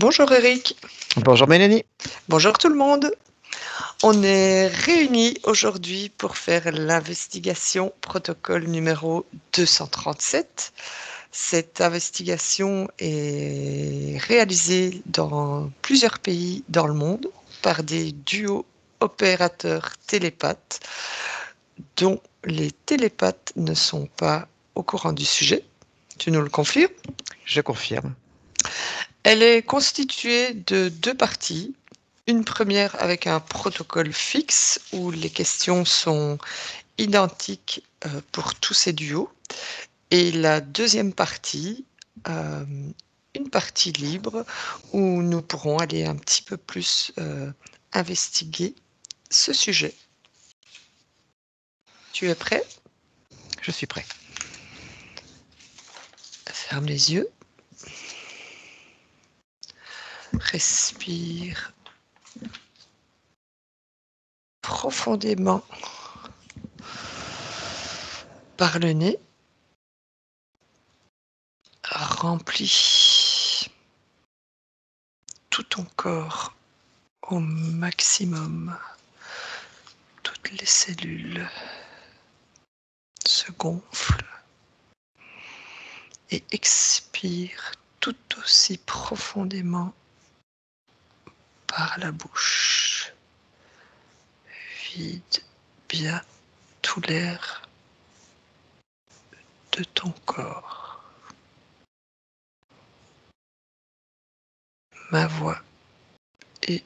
Bonjour Eric, Bonjour Mélanie. bonjour tout le monde. On est réunis aujourd'hui pour faire l'investigation protocole numéro 237. Cette investigation est réalisée dans plusieurs pays dans le monde par des duos opérateurs télépathes dont les télépathes ne sont pas au courant du sujet. Tu nous le confirmes? Je confirme. Elle est constituée de deux parties. Une première avec un protocole fixe où les questions sont identiques pour tous ces duos. Et la deuxième partie, euh, une partie libre où nous pourrons aller un petit peu plus investiguer ce sujet. Tu es prêt? Je suis prêt. Ferme les yeux. Respire profondément par le nez. Remplis tout ton corps au maximum. Toutes les cellules se gonflent et expire tout aussi profondément par la bouche. Vide bien tout l'air de ton corps. Ma voix et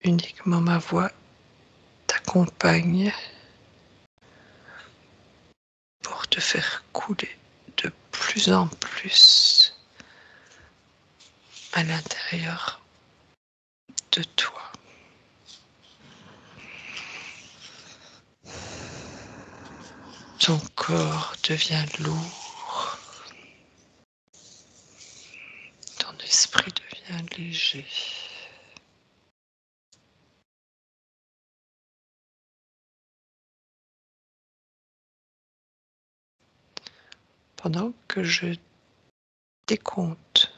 uniquement ma voix t'accompagne pour te faire couler de plus en plus à l'intérieur de toi. Ton corps devient lourd. Ton esprit devient léger. Pendant que je décompte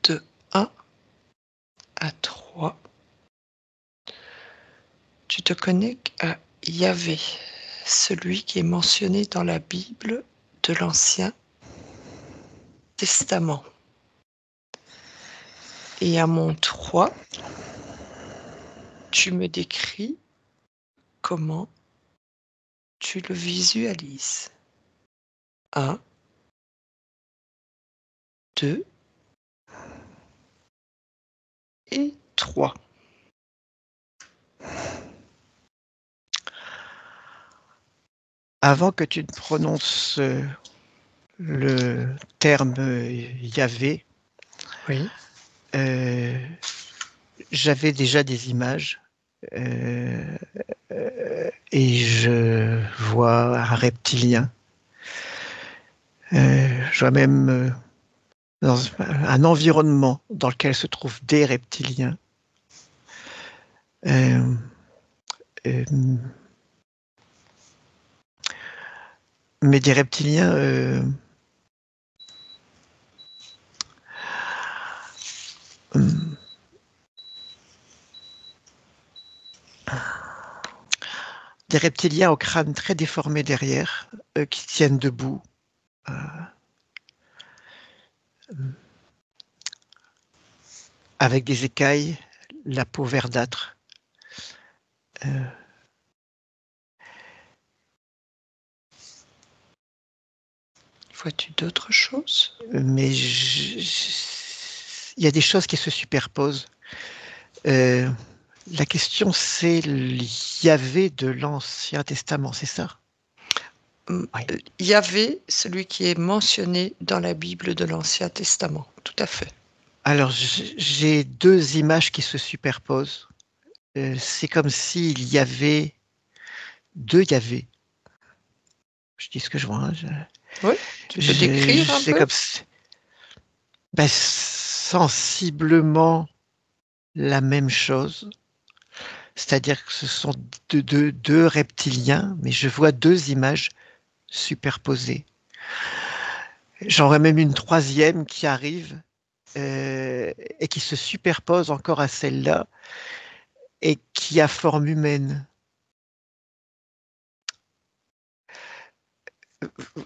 de 1 à 3, tu te connectes à Yahvé, celui qui est mentionné dans la Bible de l'Ancien Testament. Et à mon 3, tu me décris comment tu le visualises. 1, 2 et 3. Avant que tu ne prononces le terme Yahvé, Oui. j'avais déjà des images et je vois un reptilien. Je vois même dans un environnement dans lequel se trouvent des reptiliens. Mais des reptiliens des reptiliens au crâne très déformé derrière, qui tiennent debout. Avec des écailles, la peau verdâtre. Vois-tu d'autres choses? Mais il y a des choses qui se superposent. La question, c'est Yahvé de l'Ancien Testament, c'est ça? Oui. Yahvé, celui qui est mentionné dans la Bible de l'Ancien Testament, tout à fait. Alors, j'ai deux images qui se superposent. C'est comme s'il y avait deux Yahvé. Je dis ce que je vois. Hein, Oui, tu peux décrire un c'est peu? comme sensiblement la même chose. C'est-à-dire que ce sont deux reptiliens, mais je vois deux images superposées. J'en vois même une troisième qui arrive et qui se superpose encore à celle-là et qui a forme humaine.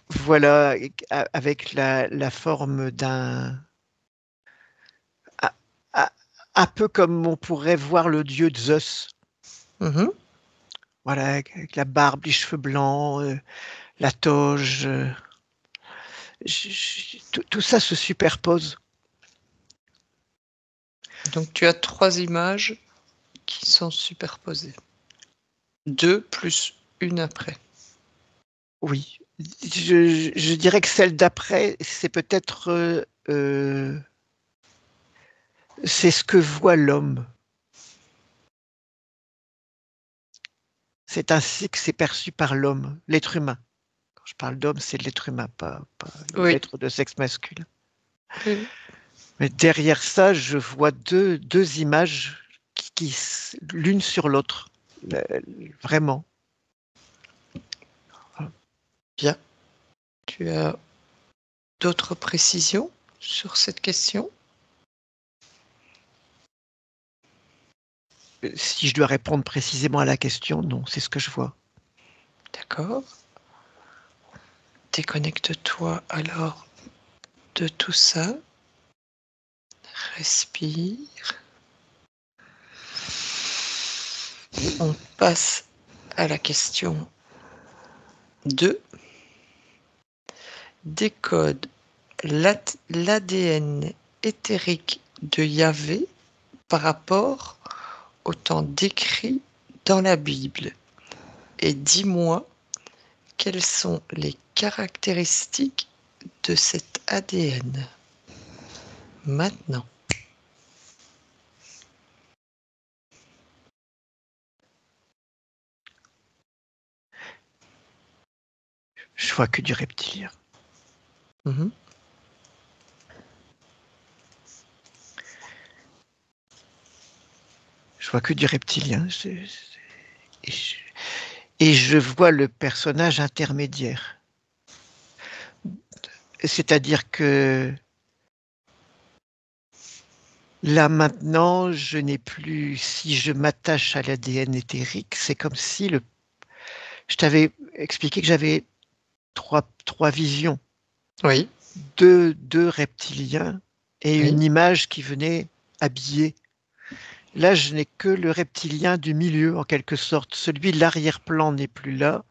Voilà, avec la forme d'un... Un peu comme on pourrait voir le dieu Zeus. Mhm. Voilà, avec la barbe, les cheveux blancs, la toge. Tout ça se superpose. Donc tu as 3 images qui sont superposées. 2 plus une après. Oui. Je dirais que celle d'après, c'est peut-être... c'est ce que voit l'homme. C'est ainsi que c'est perçu par l'homme, l'être humain. Quand je parle d'homme, c'est l'être humain, pas Oui. l'être de sexe masculin. Oui. Mais derrière ça, je vois deux images qui l'une sur l'autre. Vraiment. Bien. Tu as d'autres précisions sur cette question? Si je dois répondre précisément à la question, non, c'est ce que je vois. D'accord. Déconnecte-toi alors de tout ça. Respire. On passe à la question 2. Décode l'ADN éthérique de Yahvé par rapport au temps décrit dans la Bible et dis-moi quelles sont les caractéristiques de cet ADN. Maintenant. Je vois que du reptilien. Mhm. Je vois que du reptilien. Et je vois le personnage intermédiaire. C'est-à-dire que là maintenant, je n'ai plus, si je m'attache à l'ADN éthérique, c'est comme si je t'avais expliqué que j'avais trois visions, Oui, deux reptiliens et oui, une image qui venait habiller. Là, je n'ai que le reptilien du milieu, en quelque sorte. Celui de l'arrière-plan n'est plus là.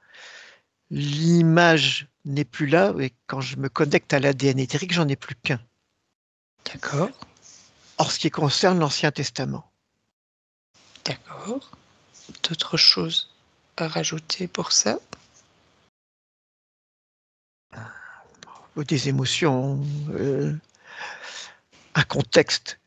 L'image n'est plus là. Et quand je me connecte à l'ADN éthérique, j'en ai plus qu'un. d'accord, En ce qui concerne l'Ancien Testament. d'accord. D'autres choses à rajouter pour ça? Des émotions, un contexte.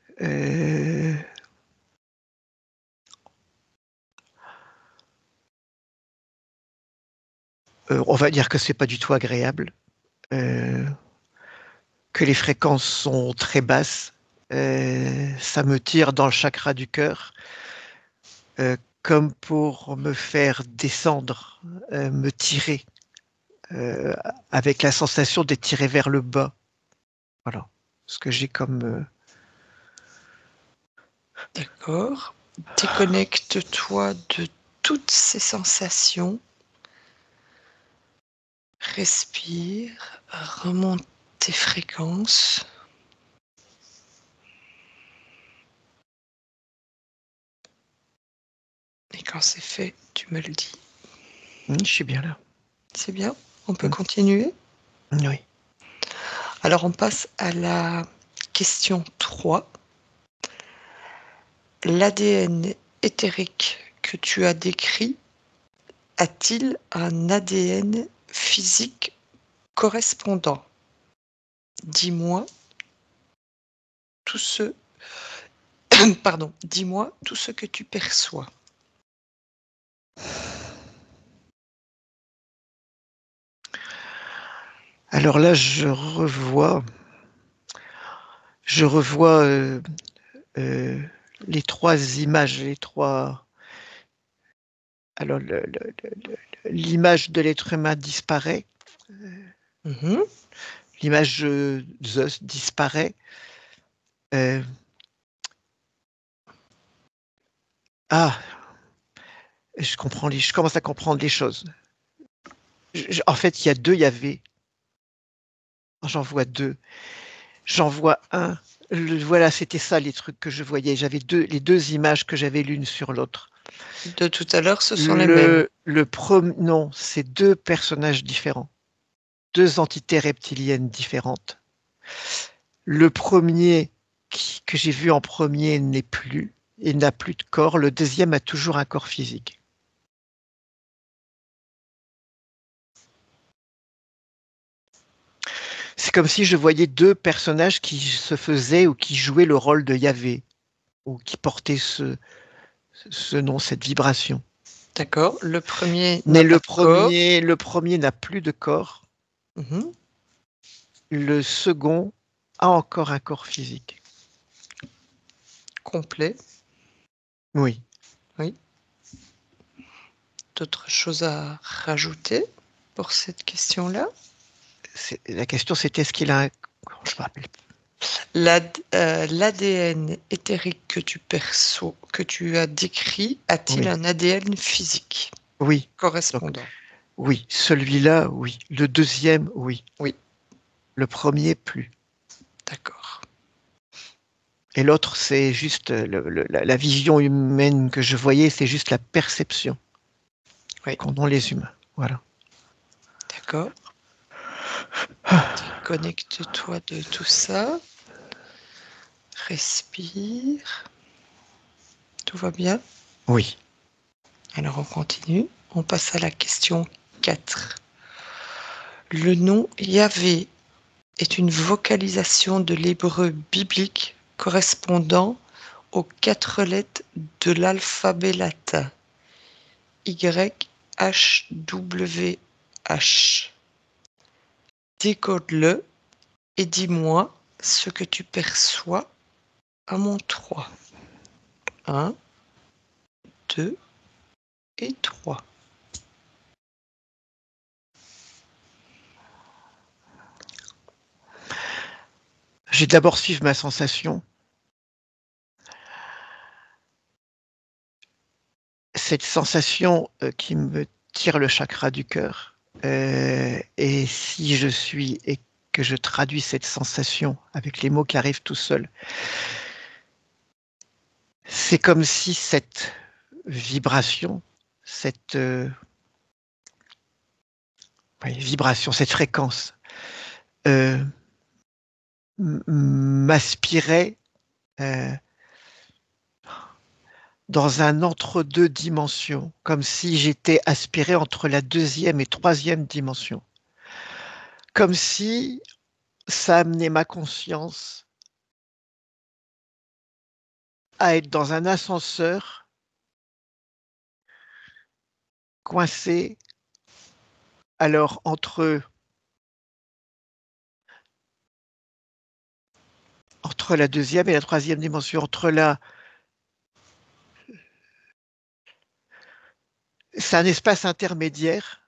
On va dire que c'est pas du tout agréable, euh, que les fréquences sont très basses. Ça me tire dans le chakra du cœur, comme pour me faire descendre, me tirer, euh, avec la sensation d'être tiré vers le bas. Voilà ce que j'ai comme... D'accord. Déconnecte-toi de toutes ces sensations. Respire, remonte tes fréquences. Et quand c'est fait, tu me le dis. Je suis bien là. C'est bien? On peut Mm. continuer? Oui. Alors on passe à la question 3. L'ADN éthérique que tu as décrit a-t-il un ADN physique correspondant? Dis-moi tout ce pardon, dis-moi tout ce que tu perçois. Alors là, je revois euh, les trois images, les trois. Alors l'image de l'être humain disparaît, Mhm. l'image de Zeus disparaît, Euh, ah, je commence à comprendre les choses. En fait, il y a deux Yahvé. J'en vois deux. J'en vois un. Voilà, c'était ça les trucs que je voyais. J'avais les deux images que j'avais l'une sur l'autre. De tout à l'heure, ce sont les mêmes. Non, c'est deux personnages différents, deux entités reptiliennes différentes. Le premier que j'ai vu en premier n'est plus et n'a plus de corps. Le deuxième a toujours un corps physique. C'est comme si je voyais deux personnages qui se faisaient ou qui jouaient le rôle de Yahvé ou qui portaient ce nom, cette vibration. D'accord. Le premier Mais n'a pas de corps. le premier n'a plus de corps. Mhm. Le second a encore un corps physique. Complet. Oui. Oui. D'autres choses à rajouter pour cette question-là? La question, c'était est-ce qu'il a un... Je me rappelle. L'ADN éthérique que tu perçois, que tu as décrit, a-t-il Oui. un ADN physique Oui. Donc, correspondant? oui. Celui-là, oui. Le deuxième, oui. Oui, Le premier, plus. d'accord. Et l'autre, c'est juste la vision humaine que je voyais, c'est juste la perception Oui, qu'ont les humains. Voilà. d'accord. Déconnecte-toi de tout ça. Respire. Tout va bien? Oui. Alors on continue. On passe à la question 4. Le nom Yahvé est une vocalisation de l'hébreu biblique correspondant aux 4 lettres de l'alphabet latin. YHWH. Décode-le et dis-moi ce que tu perçois à mon 3. 1, 2 et 3. J'ai d'abord suivi ma sensation. Cette sensation qui me tire le chakra du cœur. Et si je suis et que je traduis cette sensation avec les mots qui arrivent tout seuls, c'est comme si cette vibration, cette vibration, cette fréquence euh, m'aspirait dans un entre-deux dimensions, comme si j'étais aspiré entre la deuxième et troisième dimension, comme si ça amenait ma conscience à être dans un ascenseur coincé alors entre la deuxième et la troisième dimension, c'est un espace intermédiaire.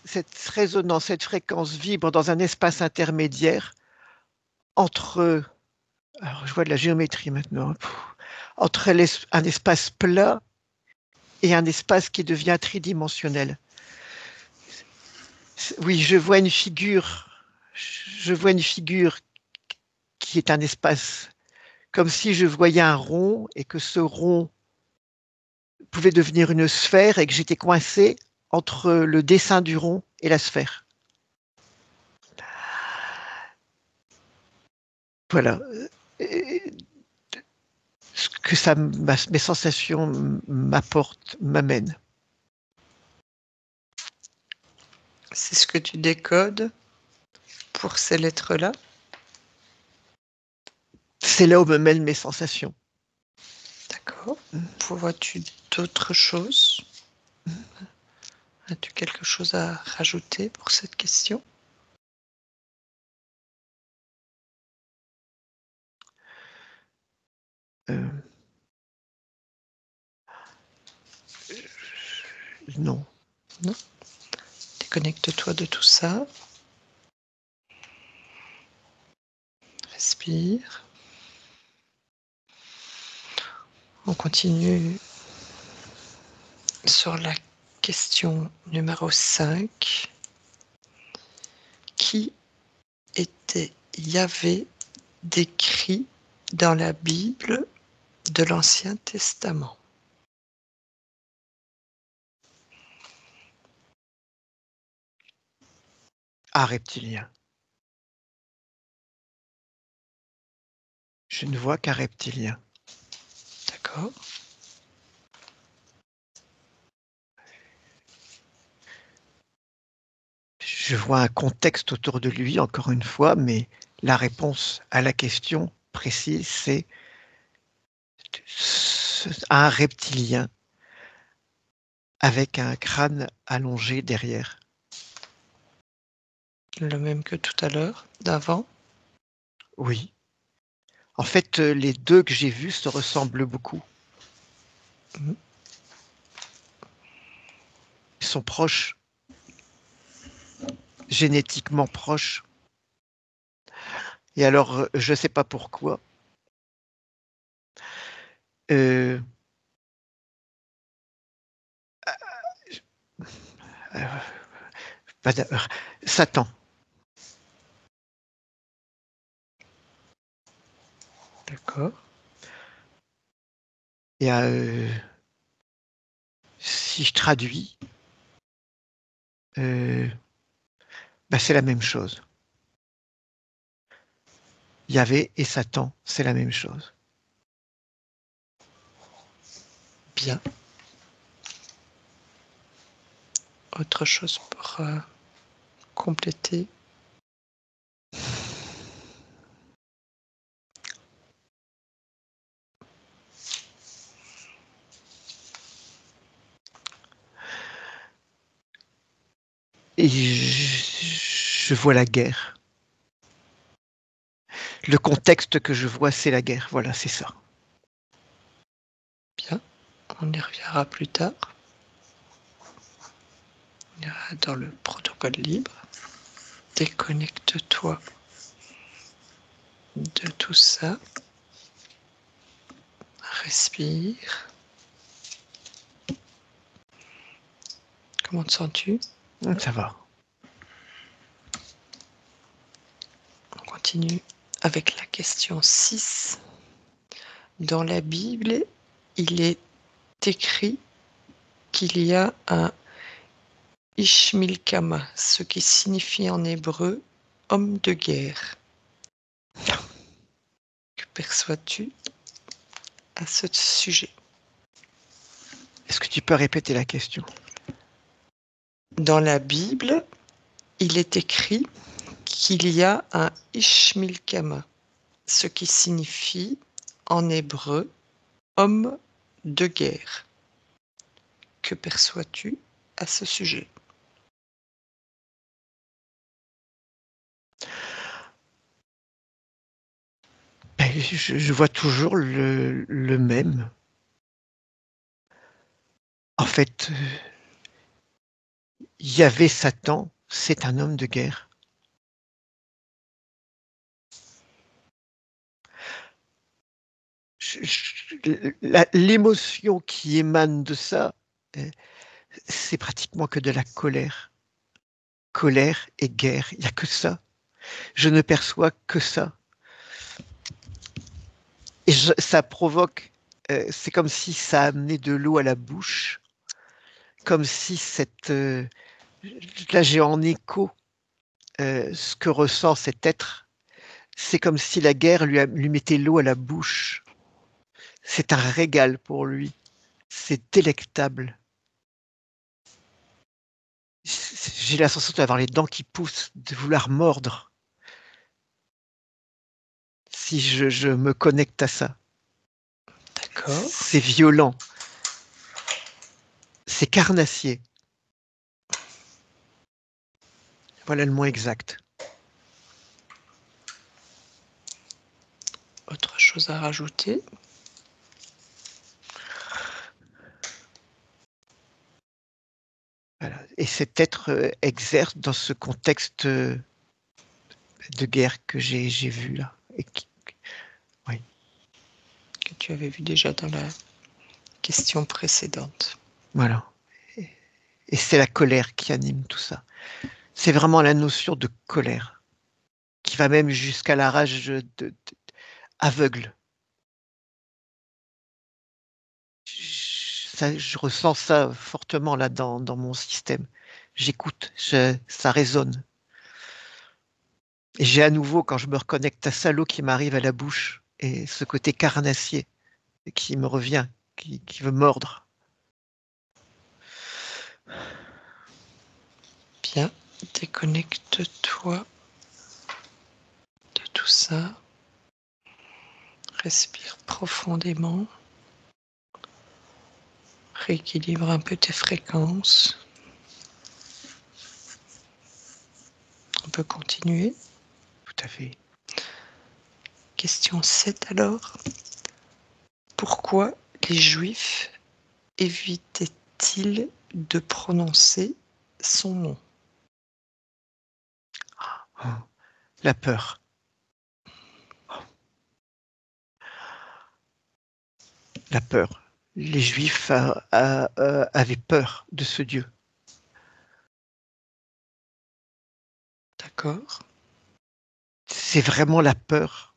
Cette résonance, cette fréquence vibre dans un espace intermédiaire entre, alors je vois de la géométrie maintenant, entre un espace plat et un espace qui devient tridimensionnel. Oui, je vois une figure qui est un espace, comme si je voyais un rond et que ce rond pouvait devenir une sphère et que j'étais coincé entre le dessin du rond et la sphère. Voilà. Ce que mes sensations m'apportent, m'amènent. C'est ce que tu décodes pour ces lettres-là? C'est là où me mènent mes sensations. D'accord. Vois-tu d'autres choses? As-tu quelque chose à rajouter pour cette question? Euh, non. Non? Déconnecte-toi de tout ça. Respire. On continue sur la question numéro 5. Qui était Yahvé décrit dans la Bible de l'Ancien Testament? Un reptilien. Je ne vois qu'un reptilien. D'accord. Je vois un contexte autour de lui, encore une fois, mais la réponse à la question précise, c'est un reptilien avec un crâne allongé derrière. Le même que tout à l'heure, d'avant. Oui. En fait, les deux que j'ai vus se ressemblent beaucoup. Mhm. Ils sont proches, génétiquement proches. Et alors, je ne sais pas pourquoi. Euh, Satan. D'accord. Et si je traduis, c'est la même chose. Yahvé et Satan, c'est la même chose. Bien. Autre chose pour compléter? Et je vois la guerre. Le contexte que je vois, c'est la guerre. Voilà, c'est ça. Bien. On y reviendra plus tard. On ira dans le protocole libre. Déconnecte-toi de tout ça. Respire. Comment te sens-tu? Ça va. On continue avec la question 6. Dans la Bible, il est écrit qu'il y a un Ishmilkama, ce qui signifie en hébreu homme de guerre. Que perçois-tu à ce sujet? Est-ce que tu peux répéter la question? Dans la Bible, il est écrit qu'il y a un Ishmilkama, ce qui signifie en hébreu homme de guerre. Que perçois-tu à ce sujet? Je vois toujours le même. En fait, Yahvé Satan, c'est un homme de guerre. L'émotion qui émane de ça, c'est pratiquement que de la colère. Colère et guerre, il n'y a que ça. Je ne perçois que ça. Et ça provoque, c'est comme si ça amenait de l'eau à la bouche, comme si là j'ai en écho ce que ressent cet être. C'est comme si la guerre lui mettait l'eau à la bouche. C'est un régal pour lui. C'est délectable. J'ai la sensation d'avoir les dents qui poussent, de vouloir mordre. Si je me connecte à ça. D'accord. C'est violent. C'est carnassier. Voilà le mot exact. Autre chose à rajouter? Voilà. Et cet être exerce dans ce contexte de guerre que j'ai vu là. Oui. Que tu avais vu déjà dans la question précédente. Voilà. Et c'est la colère qui anime tout ça. C'est vraiment la notion de colère qui va même jusqu'à la rage aveugle. Je ressens ça fortement là dans mon système. J'écoute, ça résonne. Et j'ai à nouveau, quand je me reconnecte à ça, l'eau qui m'arrive à la bouche et ce côté carnassier qui me revient, qui veut mordre. Bien, déconnecte-toi de tout ça. Respire profondément. Rééquilibre un peu tes fréquences. On peut continuer. Tout à fait. Question 7 alors. Pourquoi les Juifs évitaient-ils de prononcer son nom? Oh, la peur. La peur. Les Juifs avaient peur de ce Dieu. D'accord. C'est vraiment la peur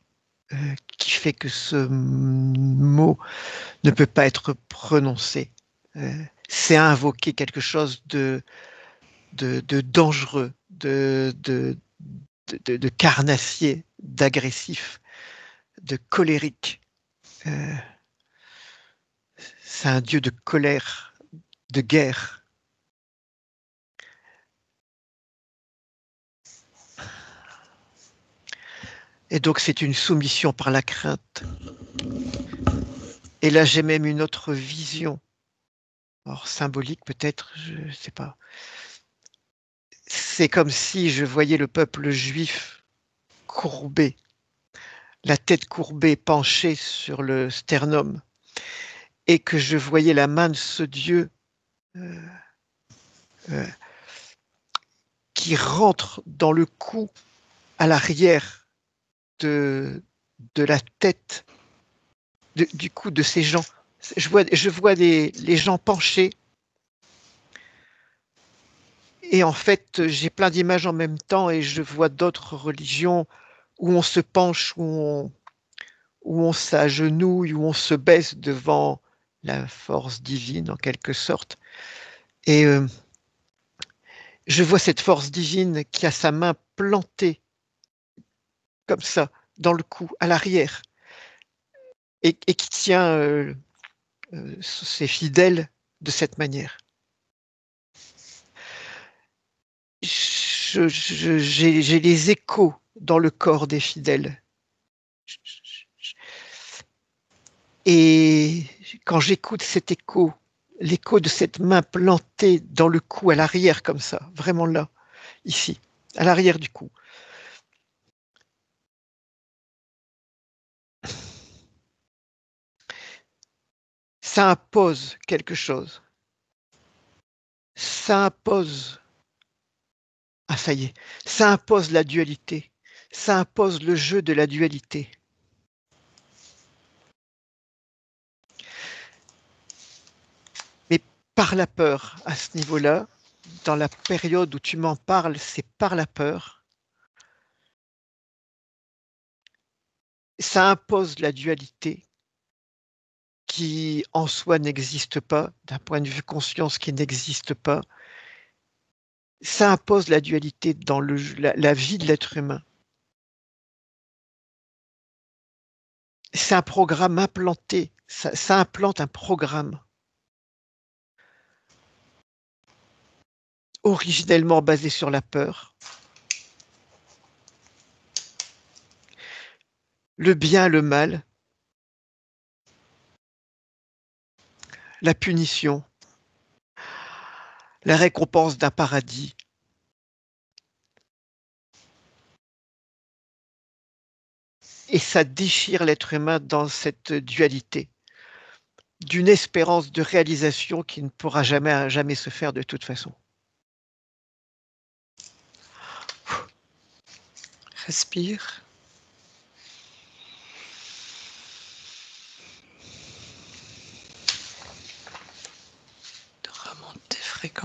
qui fait que ce mot ne peut pas être prononcé. C'est invoquer quelque chose de dangereux, de carnassier, d'agressif, de colérique. C'est un Dieu de colère, de guerre. Et donc c'est une soumission par la crainte. Et là j'ai même une autre vision. Alors symbolique peut-être, je ne sais pas. C'est comme si je voyais le peuple juif courbé, la tête courbée, penchée sur le sternum, et que je voyais la main de ce Dieu euh, qui rentre dans le cou à l'arrière de la tête du cou de ces gens. Je vois les gens penchés et en fait j'ai plein d'images en même temps et je vois d'autres religions où on se penche, où on s'agenouille, où on se baisse devant la force divine en quelque sorte. Et je vois cette force divine qui a sa main plantée comme ça dans le cou, à l'arrière, et qui tient ses fidèles de cette manière. J'ai les échos dans le corps des fidèles. Et quand j'écoute cet écho, l'écho de cette main plantée dans le cou à l'arrière comme ça, vraiment là, ici, à l'arrière du cou. Ça impose quelque chose. Ça impose, ah ça y est, ça impose la dualité. Ça impose le jeu de la dualité. Mais par la peur, à ce niveau-là, dans la période où tu m'en parles, c'est par la peur. Ça impose la dualité qui en soi n'existe pas, d'un point de vue conscience qui n'existe pas. Ça impose la dualité dans la vie de l'être humain. C'est un programme implanté, ça implante un programme originellement basé sur la peur, le bien, le mal, la punition, la récompense d'un paradis. Et ça déchire l'être humain dans cette dualité, d'une espérance de réalisation qui ne pourra jamais se faire de toute façon. Respire.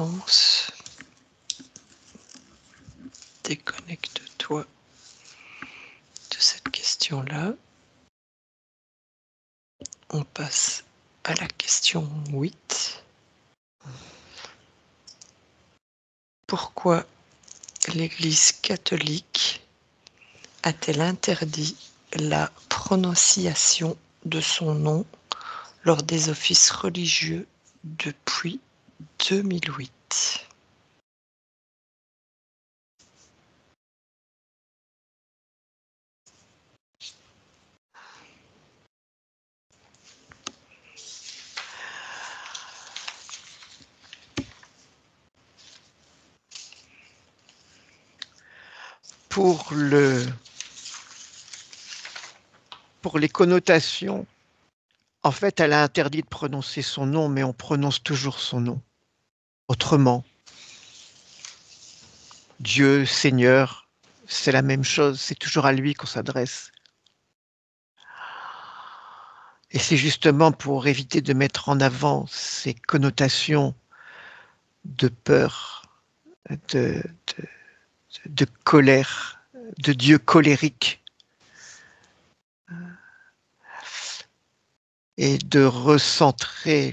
silence. Déconnecte-toi de cette question-là. On passe à la question 8. Pourquoi l'Église catholique a-t-elle interdit la prononciation de son nom lors des offices religieux depuis 2008? Pour les connotations, en fait, elle a interdit de prononcer son nom, mais on prononce toujours son nom. Autrement, Dieu, Seigneur, c'est la même chose, c'est toujours à lui qu'on s'adresse. Et c'est justement pour éviter de mettre en avant ces connotations de peur, de, de colère, de Dieu colérique, et de recentrer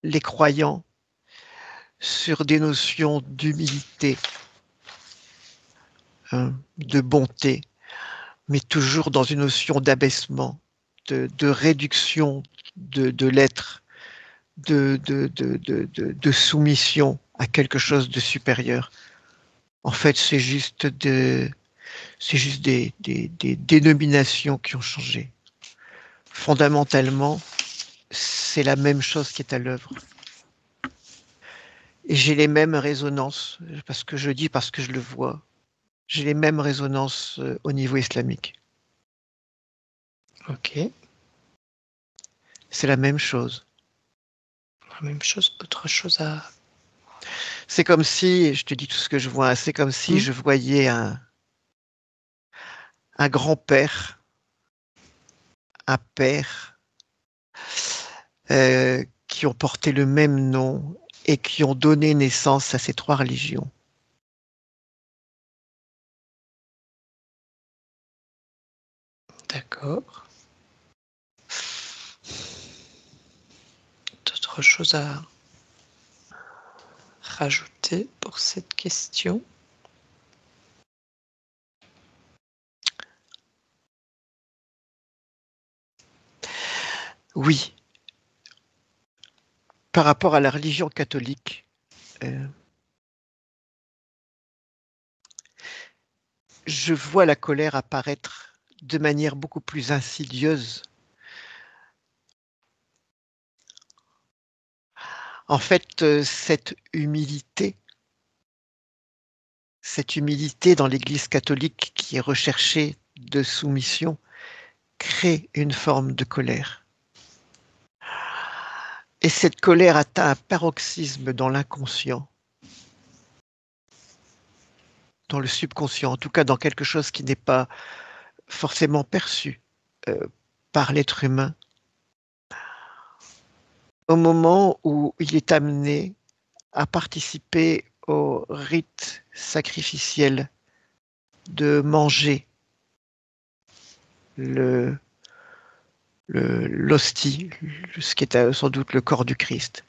les croyants sur des notions d'humilité, hein, de bonté, mais toujours dans une notion d'abaissement, de réduction de l'être, de soumission à quelque chose de supérieur. En fait, c'est juste des dénominations qui ont changé. Fondamentalement, c'est la même chose qui est à l'œuvre. Et j'ai les mêmes résonances, parce que je le vois. J'ai les mêmes résonances au niveau islamique. Ok. C'est la même chose. La même chose, autre chose à... C'est comme si, je te dis tout ce que je vois, c'est comme si je voyais un grand-père, un père, qui ont porté le même nom et qui ont donné naissance à ces trois religions. D'accord. D'autres choses à rajouter pour cette question? Oui, par rapport à la religion catholique, je vois la colère apparaître de manière beaucoup plus insidieuse. En fait, cette humilité dans l'Église catholique qui est recherchée de soumission, crée une forme de colère. Et cette colère atteint un paroxysme dans l'inconscient, dans le subconscient, en tout cas dans quelque chose qui n'est pas forcément perçu par l'être humain, au moment où il est amené à participer au rite sacrificiel de manger l'hostie, ce qui est sans doute le corps du Christ,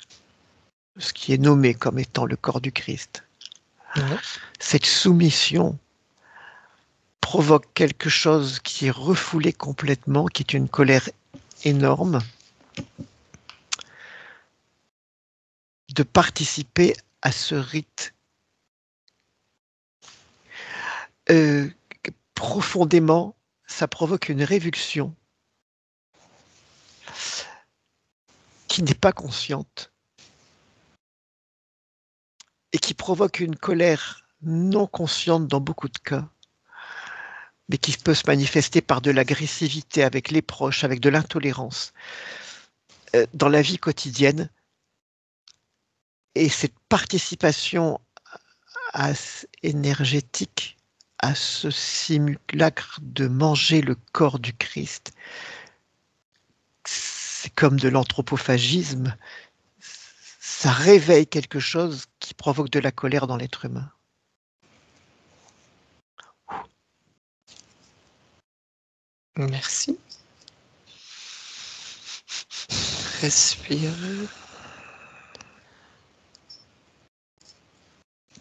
ce qui est nommé comme étant le corps du Christ. Ouais. Cette soumission provoque quelque chose qui est refoulé complètement, qui est une colère énorme, de participer à ce rite. Profondément, ça provoque une révulsion qui n'est pas consciente et qui provoque une colère non consciente dans beaucoup de cas, mais qui peut se manifester par de l'agressivité avec les proches, avec de l'intolérance dans la vie quotidienne. Et cette participation énergétique à ce simulacre de manger le corps du Christ c'est comme de l'anthropophagisme. Ça réveille quelque chose qui provoque de la colère dans l'être humain. Merci. Respire.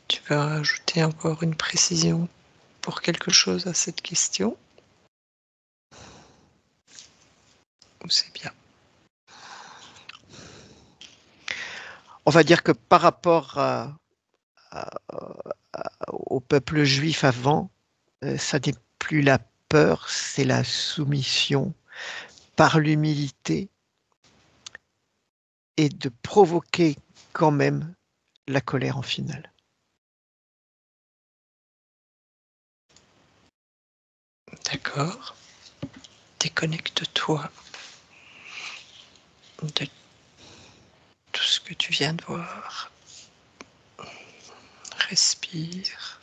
Tu vas ajouter encore une précision pour quelque chose à cette question? Ou c'est bien? On va dire que par rapport au peuple juif avant, ça n'est plus la peur, c'est la soumission par l'humilité et de provoquer quand même la colère en finale. D'accord. Déconnecte-toi de tout ce que tu viens de voir. Respire.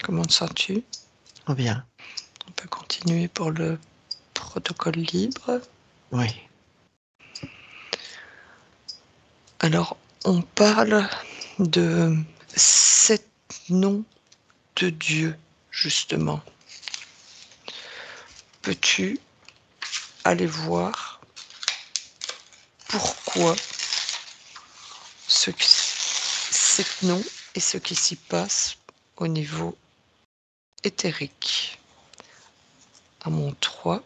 Comment te sens-tu? Bien. On peut continuer pour le protocole libre. Oui. Alors, on parle de 7 noms de Dieu, justement. Peux-tu aller voir pourquoi ces noms et ce qui s'y passe au niveau éthérique? À mon 3,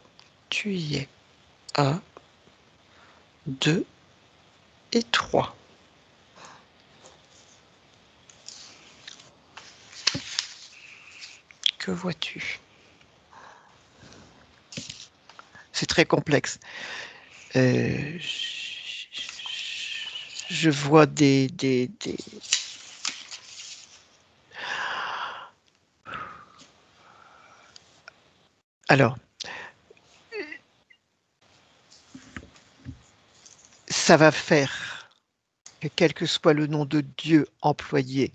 tu y es. 1, 2 et 3. Que vois-tu? C'est très complexe. Je vois des... Alors, ça va faire que quel que soit le nom de Dieu employé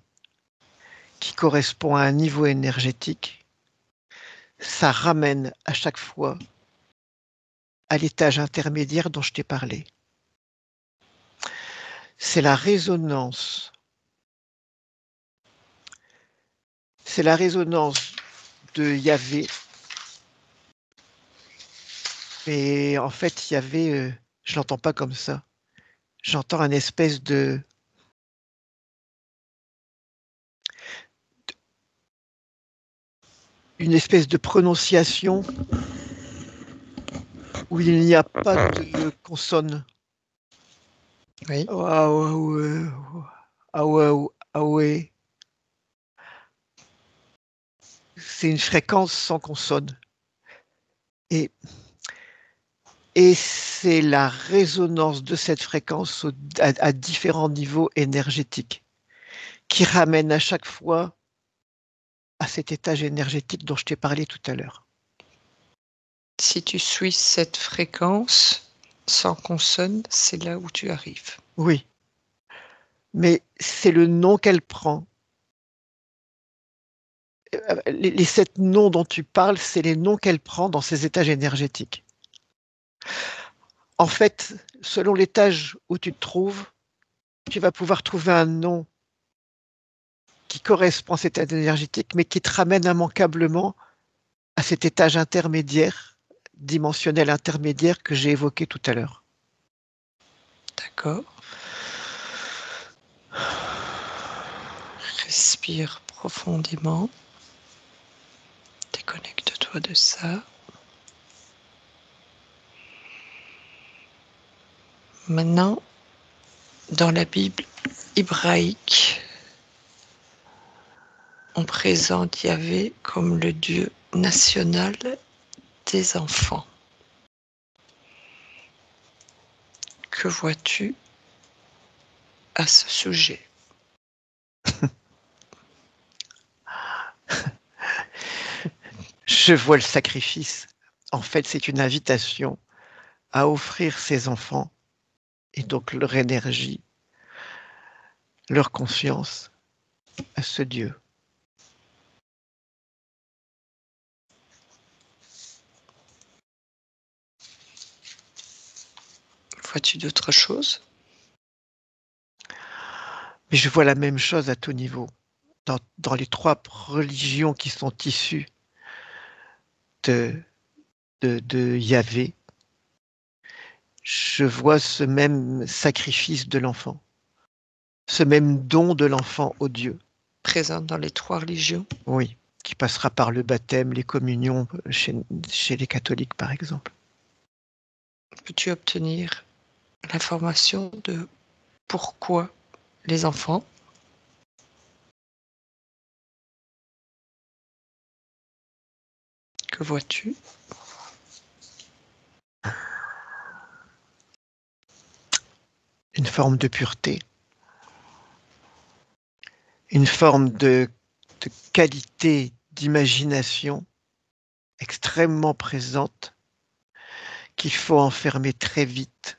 qui correspond à un niveau énergétique, ça ramène à chaque fois à l'étage intermédiaire dont je t'ai parlé. C'est la résonance. C'est la résonance de Yahvé. Mais en fait, Yahvé, je l'entends pas comme ça. J'entends un espèce une espèce de prononciation où il n'y a pas de consonne. Oui. Ah ouais, ah ouais, ah ouais. C'est une fréquence sans consonne. Et, et c'est la résonance de cette fréquence à différents niveaux énergétiques qui ramène à chaque fois à cet étage énergétique dont je t'ai parlé tout à l'heure. Si tu suis cette fréquence sans consonne, c'est là où tu arrives. Oui, mais c'est le nom qu'elle prend. Les 7 noms dont tu parles, c'est les noms qu'elle prend dans ces étages énergétiques. En fait, selon l'étage où tu te trouves, tu vas pouvoir trouver un nom qui correspond à cet étage énergétique, mais qui te ramène immanquablement à cet étage intermédiaire, dimensionnel intermédiaire que j'ai évoqué tout à l'heure. D'accord. Respire profondément. Déconnecte-toi de ça. Maintenant, dans la Bible hébraïque, on présente Yahvé comme le Dieu national des enfants. Que vois-tu à ce sujet? Je vois le sacrifice. En fait, c'est une invitation à offrir ses enfants et donc leur énergie, leur conscience à ce Dieu. Vois-tu d'autres choses? Mais je vois la même chose à tout niveau. Dans les trois religions qui sont issues de, de Yahvé, je vois ce même sacrifice de l'enfant, ce même don de l'enfant au Dieu. Présente dans les trois religions? Oui, qui passera par le baptême, les communions chez les catholiques, par exemple. Peux-tu obtenir l'information de pourquoi les enfants? Que vois-tu? Une forme de pureté, une forme de qualité d'imagination extrêmement présente qu'il faut enfermer très vite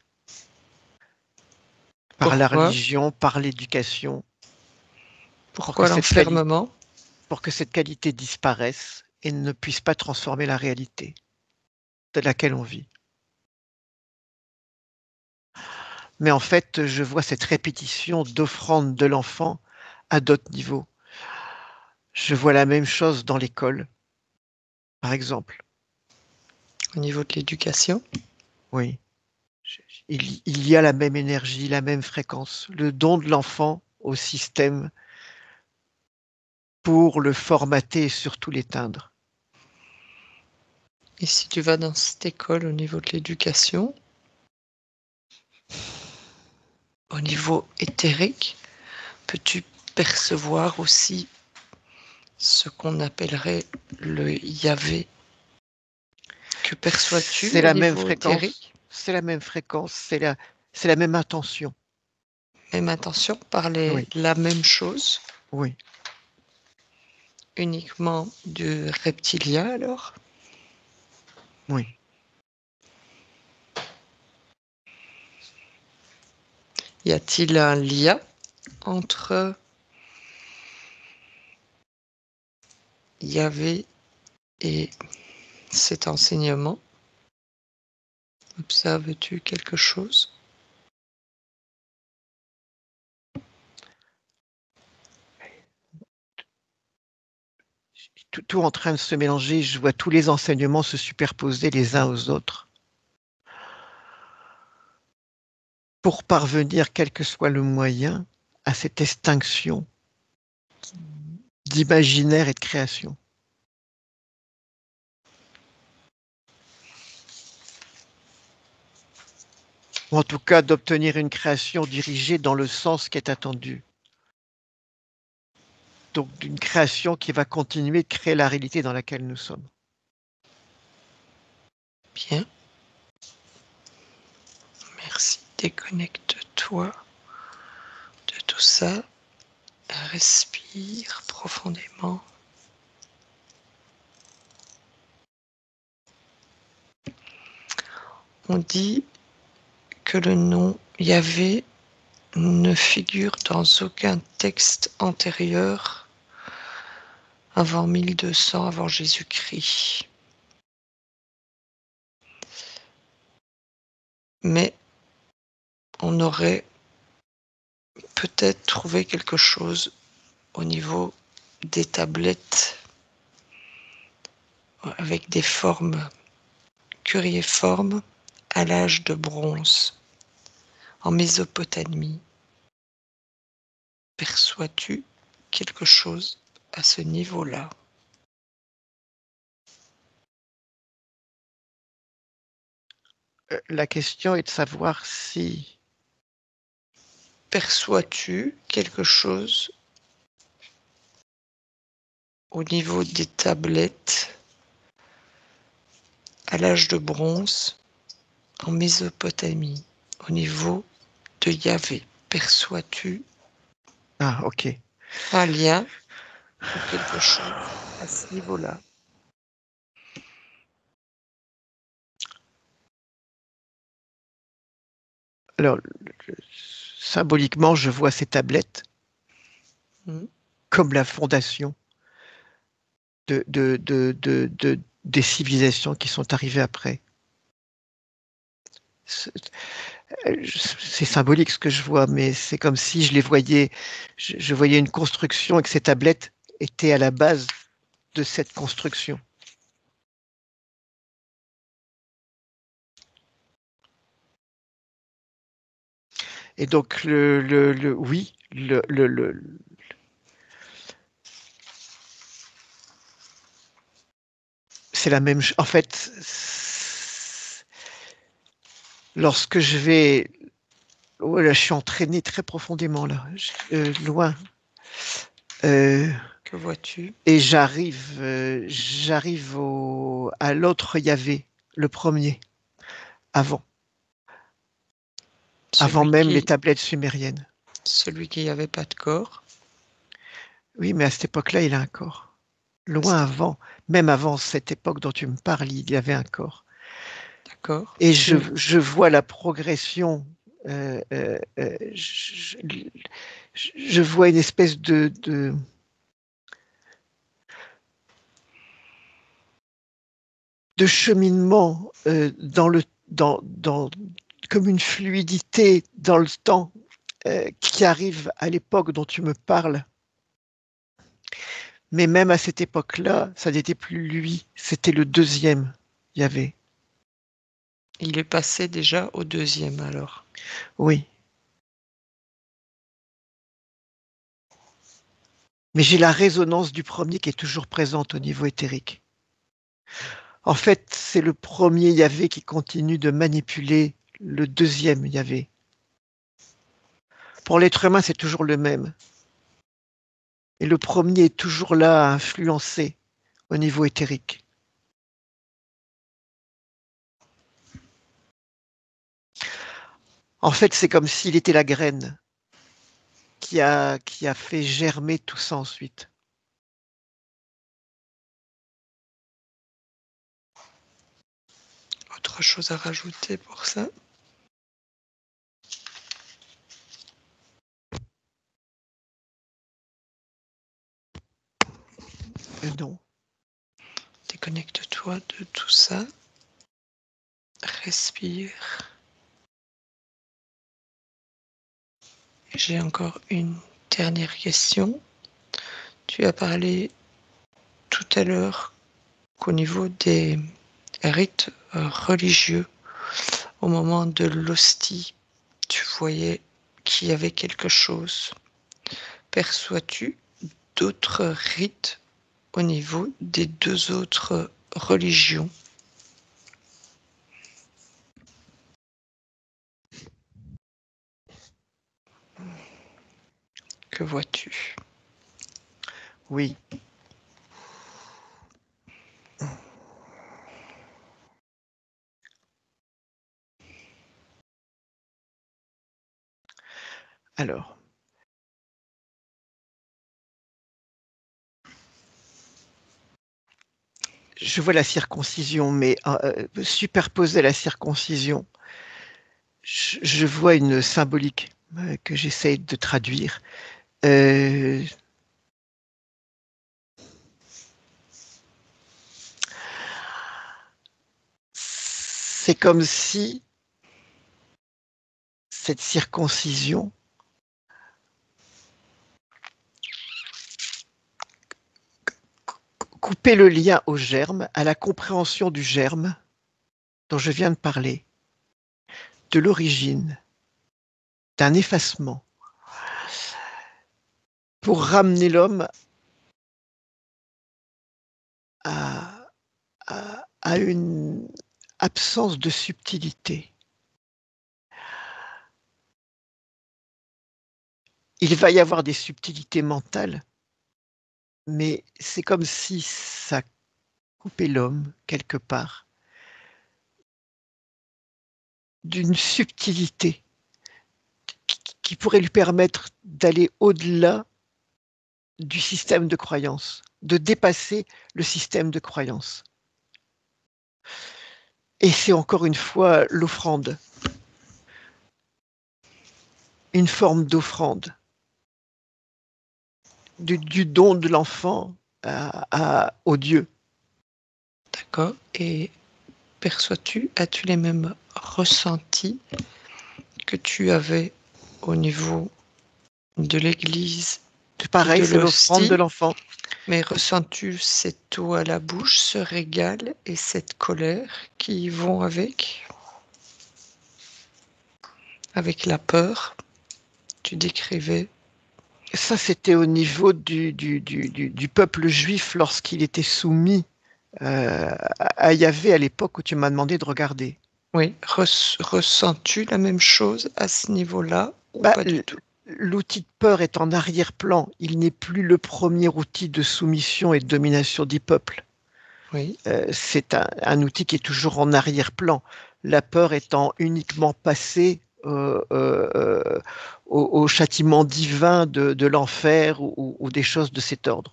par la Pourquoi? religion, par l'éducation, pour que Pourquoi cette qualité, l'enfermement? pour que cette qualité disparaisse et ne puisse pas transformer la réalité de laquelle on vit. Mais en fait, je vois cette répétition d'offrande de l'enfant à d'autres niveaux. Je vois la même chose dans l'école, par exemple. Au niveau de l'éducation? Oui, il y a la même énergie, la même fréquence, le don de l'enfant au système pour le formater et surtout l'éteindre. Et si tu vas dans cette école au niveau de l'éducation, au niveau éthérique, peux-tu percevoir aussi ce qu'on appellerait le Yahvé? Que perçois-tu C'est au la même niveau fréquence, éthérique? c'est la même fréquence, c'est la même intention. Même intention, parler Oui, la même chose, oui. uniquement du reptilien alors? Oui. Y a-t-il un lien entre Yahvé et cet enseignement? Observes-tu quelque chose? Tout en train de se mélanger, je vois tous les enseignements se superposer les uns aux autres pour parvenir, quel que soit le moyen, à cette extinction d'imaginaire et de création. Ou en tout cas d'obtenir une création dirigée dans le sens qui est attendu. Donc d'une création qui va continuer de créer la réalité dans laquelle nous sommes. Bien, merci. Déconnecte-toi de tout ça. Respire profondément. On dit que le nom Yahvé ne figure dans aucun texte antérieur avant 1200 avant Jésus-Christ. Mais on aurait peut-être trouvé quelque chose au niveau des tablettes avec des formes curiéformes à l'âge de bronze en Mésopotamie. Perçois-tu quelque chose à ce niveau-là? La question est de savoir si Perçois-tu quelque chose au niveau des tablettes à l'âge de bronze en Mésopotamie, au niveau de Yahvé? Perçois-tu ah ok. un lien ou quelque chose à ce niveau-là? Alors symboliquement, je vois ces tablettes Hmm. comme la fondation des civilisations qui sont arrivées après. C'est symbolique ce que je vois, mais c'est comme si je les voyais, je voyais une construction et que ces tablettes étaient à la base de cette construction. Et donc, oui, c'est la même chose. En fait, lorsque je vais, oh là, je suis entraîné très profondément là, loin. Que vois-tu? Et j'arrive à l'autre Yahvé, le premier, avant même les tablettes sumériennes. Celui qui n'avait pas de corps. Oui, mais à cette époque-là, il a un corps. Loin avant, même avant cette époque dont tu me parles, il y avait un corps. D'accord. Et je vois la progression. Je vois une espèce de cheminement comme une fluidité dans le temps qui arrive à l'époque dont tu me parles. Mais même à cette époque-là, ça n'était plus lui, c'était le deuxième. Il y avait. Il est passé déjà au deuxième alors. Oui. Mais j'ai la résonance du premier qui est toujours présente au niveau éthérique. En fait, c'est le premier Yahvé qui continue de manipuler le deuxième Yahvé. Pour l'être humain, c'est toujours le même. Et le premier est toujours là à influencer au niveau éthérique. En fait, c'est comme s'il était la graine qui a fait germer tout ça ensuite. Autre chose à rajouter pour ça? Non. Déconnecte-toi de tout ça. Respire. J'ai encore une dernière question. Tu as parlé tout à l'heure qu'au niveau des rites religieux, au moment de l'hostie, tu voyais qu'il y avait quelque chose. Perçois-tu d'autres rites au niveau des deux autres religions? Que vois-tu? Oui. Alors. Je vois la circoncision, mais superposée à la circoncision, je vois une symbolique que j'essaye de traduire. C'est comme si cette circoncision coupait le lien au germe, à la compréhension du germe dont je viens de parler, de l'origine, d'un effacement, pour ramener l'homme à, à une absence de subtilité. Il va y avoir des subtilités mentales, mais c'est comme si ça coupait l'homme quelque part d'une subtilité qui pourrait lui permettre d'aller au-delà du système de croyance, de dépasser le système de croyance. Et c'est encore une fois l'offrande, une forme d'offrande, du don de l'enfant au Dieu. D'accord. Et perçois-tu, as-tu les mêmes ressentis que tu avais au niveau de l'église C'est et pareil, de c'est l'offrande de l'hostie, l'enfant. mais ressens-tu cette eau à la bouche, ce régal et cette colère qui y vont avec la peur, tu décrivais? Ça, c'était au niveau du peuple juif lorsqu'il était soumis à Yahvé à l'époque où tu m'as demandé de regarder. Oui, ressens-tu la même chose à ce niveau-là ou Bah, pas du tout? l'outil de peur est en arrière-plan. Il n'est plus le premier outil de soumission et de domination des peuples. Oui, C'est un outil qui est toujours en arrière-plan. La peur étant uniquement passée au châtiment divin de l'enfer ou des choses de cet ordre.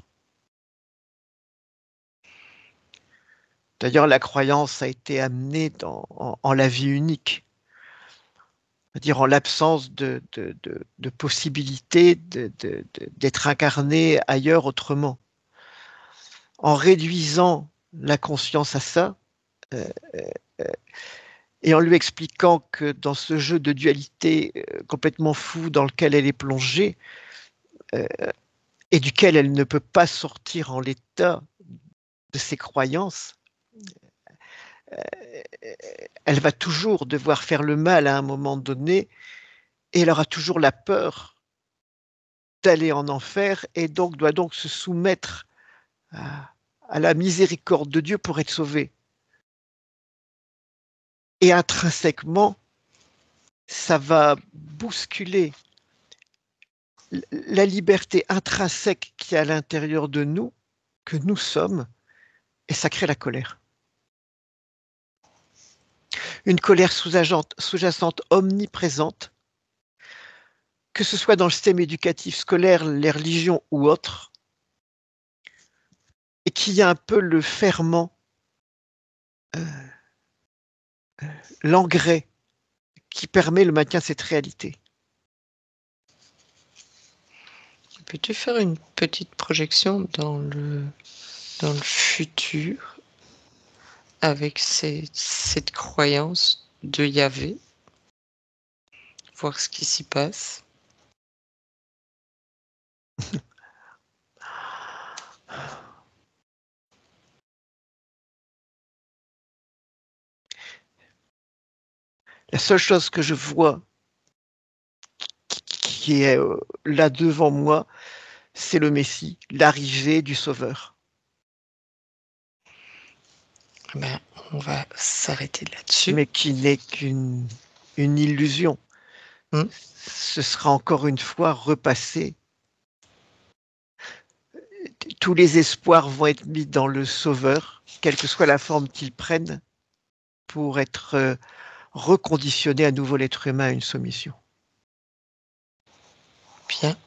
D'ailleurs, la croyance a été amenée en la vie unique, c'est-à-dire en l'absence de possibilité d'être incarné ailleurs autrement. En réduisant la conscience à ça, euh, et en lui expliquant que dans ce jeu de dualité complètement fou dans lequel elle est plongée, euh, et duquel elle ne peut pas sortir en l'état de ses croyances, elle va toujours devoir faire le mal à un moment donné, et elle aura toujours la peur d'aller en enfer, et donc doit donc se soumettre à la miséricorde de Dieu pour être sauvée. Et intrinsèquement, ça va bousculer la liberté intrinsèque qui est à l'intérieur de nous, que nous sommes, et ça crée la colère. Une colère sous-jacente omniprésente, que ce soit dans le système éducatif scolaire, les religions ou autres, et qui a un peu le ferment, l'engrais qui permet le maintien de cette réalité. peux-tu faire une petite projection dans le futur avec cette croyance de Yahvé, voir ce qui s'y passe? La seule chose que je vois qui est là devant moi, c'est le Messie, l'arrivée du Sauveur. Ben, on va s'arrêter là-dessus. Mais qui n'est qu'une illusion. Hmm. Ce sera encore une fois repassé. Tous les espoirs vont être mis dans le Sauveur, quelle que soit la forme qu'ils prennent, pour être reconditionner à nouveau l'être humain à une soumission. Bien,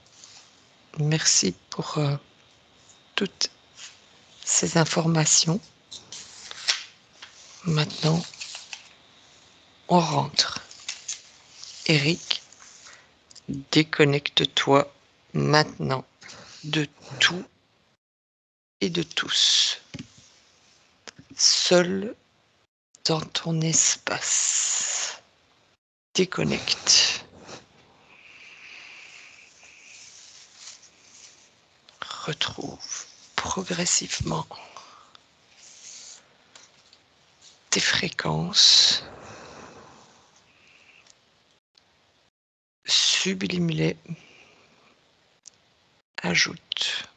merci pour toutes ces informations. Maintenant, on rentre. Eric, déconnecte-toi maintenant de tout et de tous. Seul dans ton espace. Déconnecte. Retrouve progressivement tes fréquences. Sublime-les. Ajoute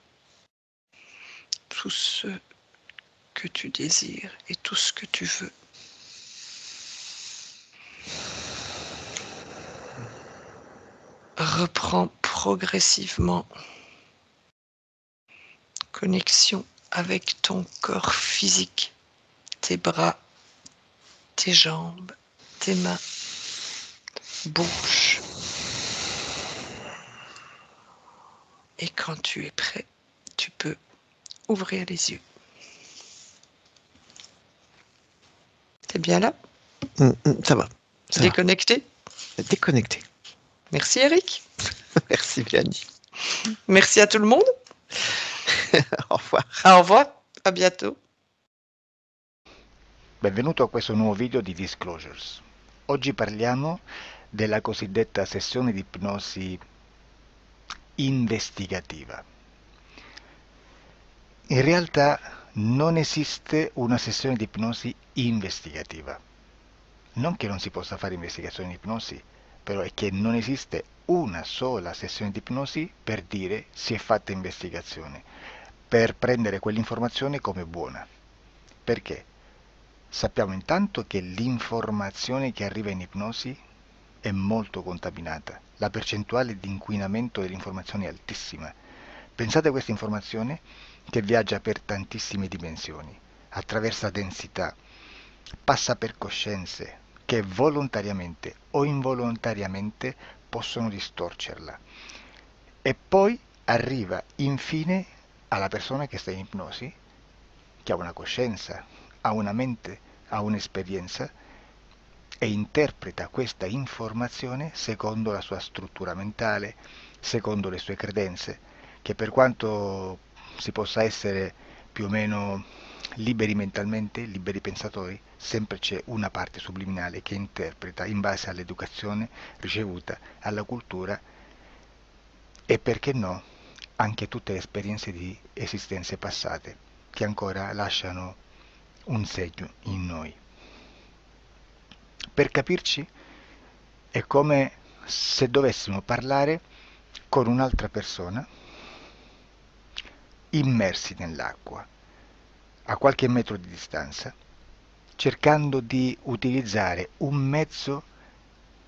tout ce que tu désires et tout ce que tu veux. Reprends progressivement connexion avec ton corps physique, tes bras, tes jambes, tes mains, bouche. Et quand tu es prêt, tu peux ouvrir les yeux. T'es bien là? Ça va. Ça Déconnecté? va. Déconnecté. Merci Eric. Merci Vianney. Merci à tout le monde. Au revoir. Au revoir. À bientôt. Benvenuto a questo nuovo video di Disclosures. Oggi parliamo della cosiddetta sessione di ipnosi investigativa. In realtà non esiste una sessione di ipnosi investigativa. Non che non si possa fare investigazione di ipnosi, però è che non esiste una sola sessione di ipnosi per dire si è fatta investigazione, per prendere quell'informazione come buona. Perché? Sappiamo intanto che l'informazione che arriva in ipnosi è molto contaminata, la percentuale di inquinamento dell'informazione è altissima. Pensate a questa informazione che viaggia per tantissime dimensioni, attraversa densità, passa per coscienze che volontariamente o involontariamente possono distorcerla e poi arriva infine alla persona che sta in ipnosi, che ha una coscienza, ha una mente, ha un'esperienza e interpreta questa informazione secondo la sua struttura mentale, secondo le sue credenze, che per quanto si possa essere più o meno liberi mentalmente, liberi pensatori, sempre c'è una parte subliminale che interpreta in base all'educazione ricevuta, alla cultura e perché no, anche tutte le esperienze di esistenze passate che ancora lasciano un segno in noi. Per capirci, è come se dovessimo parlare con un'altra persona immersi nell'acqua, a qualche metro di distanza, cercando di utilizzare un mezzo,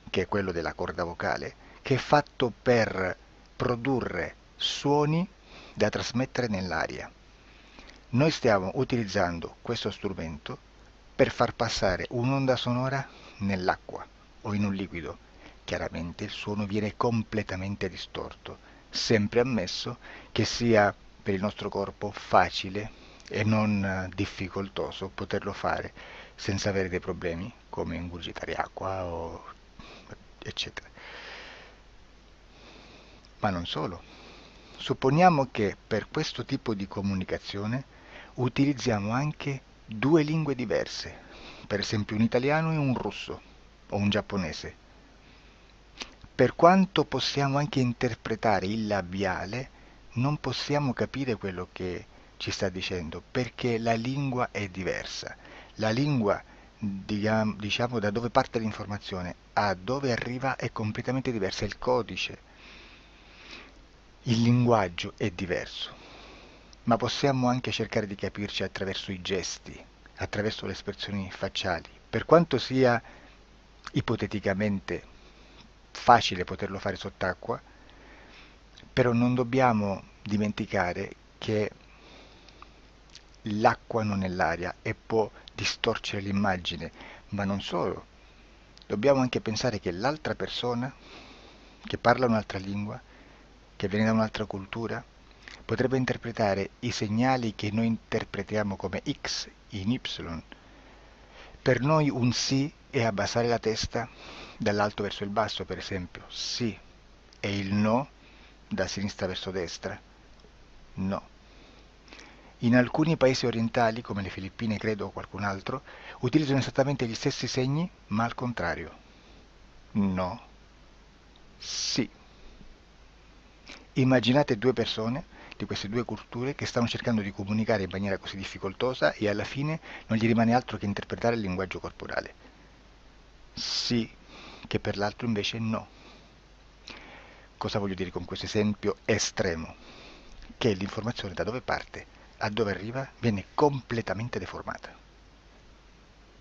che è quello della corda vocale, che è fatto per produrre suoni da trasmettere nell'aria. Noi stiamo utilizzando questo strumento per far passare un'onda sonora nell'acqua o in un liquido. Chiaramente il suono viene completamente distorto, sempre ammesso che sia per il nostro corpo facile e non difficoltoso poterlo fare senza avere dei problemi come ingurgitare acqua o eccetera. Ma non solo. Supponiamo che per questo tipo di comunicazione utilizziamo anche due lingue diverse, per esempio un italiano e un russo o un giapponese. Per quanto possiamo anche interpretare il labiale, non possiamo capire quello che ci sta dicendo, perché la lingua è diversa. La lingua, diciamo, da dove parte l'informazione a dove arriva è completamente diversa, il codice, il linguaggio è diverso. Ma possiamo anche cercare di capirci attraverso i gesti, attraverso le espressioni facciali. Per quanto sia ipoteticamente facile poterlo fare sott'acqua, però non dobbiamo dimenticare che l'acqua non è l'aria e può distorcere l'immagine, ma non solo. Dobbiamo anche pensare che l'altra persona, che parla un'altra lingua, che viene da un'altra cultura, potrebbe interpretare i segnali che noi interpretiamo come X in Y. Per noi un sì è abbassare la testa dall'alto verso il basso, per esempio, sì, e il no da sinistra verso destra, no. In alcuni paesi orientali, come le Filippine credo o qualcun altro, utilizzano esattamente gli stessi segni, ma al contrario. No, sì. Immaginate due persone di queste due culture che stanno cercando di comunicare in maniera così difficoltosa e alla fine non gli rimane altro che interpretare il linguaggio corporale. Sì, che per l'altro invece no. Cosa voglio dire con questo esempio estremo? Che l'informazione da dove parte a dove arriva viene completamente deformata.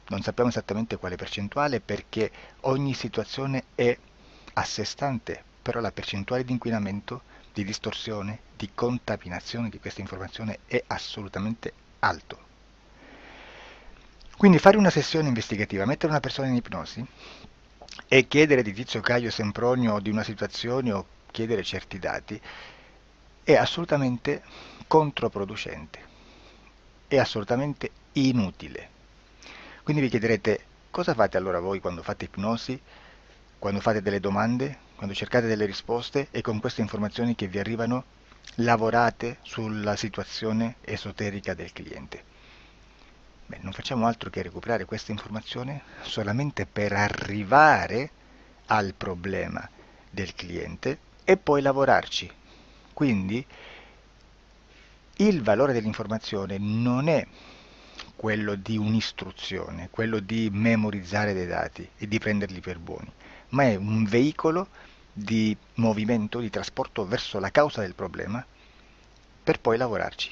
Non sappiamo esattamente quale percentuale perché ogni situazione è a sé stante, però la percentuale di inquinamento, di distorsione, di contaminazione di questa informazione è assolutamente alto. Quindi fare una sessione investigativa, mettere una persona in ipnosi e chiedere di Tizio Caio Sempronio di una situazione o chiedere certi dati è assolutamente controproducente, è assolutamente inutile. Quindi vi chiederete cosa fate allora voi quando fate ipnosi, quando fate delle domande, quando cercate delle risposte e con queste informazioni che vi arrivano lavorate sulla situazione esoterica del cliente. Beh, non facciamo altro che recuperare questa informazione solamente per arrivare al problema del cliente e poi lavorarci. Quindi il valore dell'informazione non è quello di un'istruzione, quello di memorizzare dei dati e di prenderli per buoni, ma è un veicolo di movimento, di trasporto verso la causa del problema per poi lavorarci.